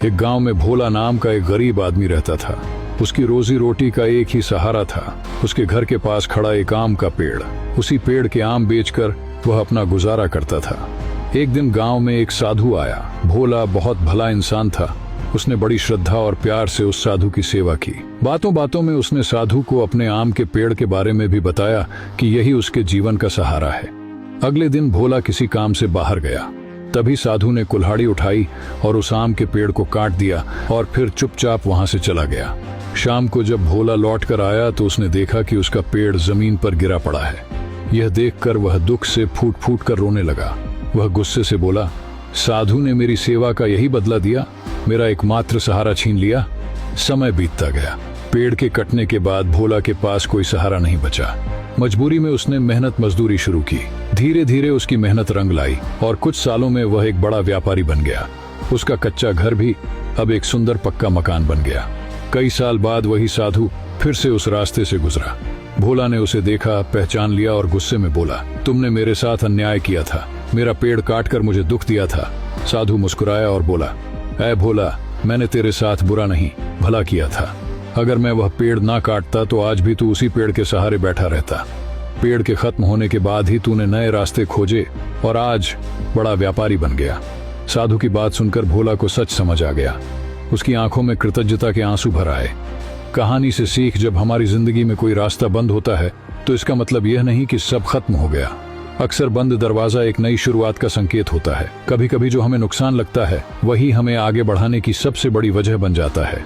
एक गांव में भोला नाम का एक गरीब आदमी रहता था। उसकी रोजी रोटी का एक ही सहारा था, उसके घर के पास खड़ा एक आम का पेड़। उसी पेड़ के आम बेचकर वह अपना गुजारा करता था। एक दिन गांव में एक साधु आया। भोला बहुत भला इंसान था। उसने बड़ी श्रद्धा और प्यार से उस साधु की सेवा की। बातों बातों में उसने साधु को अपने आम के पेड़ के बारे में भी बताया कि यही उसके जीवन का सहारा है। अगले दिन भोला किसी काम से बाहर गया। तभी साधु ने कुल्हाड़ी उठाई और उस आम के पेड़ को काट दिया और फिर चुपचाप वहां से चला गया। शाम को जब भोला लौट कर आया तो उसने देखा कि उसका पेड़ जमीन पर गिरा पड़ा है। यह देखकर वह दुख से फूट फूट कर रोने लगा। वह गुस्से से बोला, साधु ने मेरी सेवा का यही बदला दिया, मेरा एकमात्र सहारा छीन लिया। समय बीतता गया। पेड़ के कटने के बाद भोला के पास कोई सहारा नहीं बचा। मजबूरी में उसने मेहनत मजदूरी शुरू की। धीरे धीरे उसकी मेहनत रंग लाई और कुछ सालों में वह एक बड़ा व्यापारी बन गया। उसका कच्चा घर भी अब एक सुंदर पक्का मकान बन गया। कई साल बाद वही साधु फिर से उस रास्ते से गुजरा। भोला ने उसे देखा, पहचान लिया और गुस्से में बोला, तुमने मेरे साथ अन्याय किया था, मेरा पेड़ काटकर मुझे दुख दिया था। साधु मुस्कुराया और बोला, ऐ भोला, मैंने तेरे साथ बुरा नहीं भला किया था। अगर मैं वह पेड़ ना काटता तो आज भी तू उसी पेड़ के सहारे बैठा रहता। पेड़ के खत्म होने के बाद ही तूने नए रास्ते खोजे और आज बड़ा व्यापारी बन गया। साधु की बात सुनकर भोला को सच समझ आ गया। उसकी आंखों में कृतज्ञता के आंसू भर आए। कहानी से सीख, जब हमारी जिंदगी में कोई रास्ता बंद होता है तो इसका मतलब यह नहीं कि सब खत्म हो गया। अक्सर बंद दरवाजा एक नई शुरुआत का संकेत होता है। कभी कभी जो हमें नुकसान लगता है वही हमें आगे बढ़ाने की सबसे बड़ी वजह बन जाता है।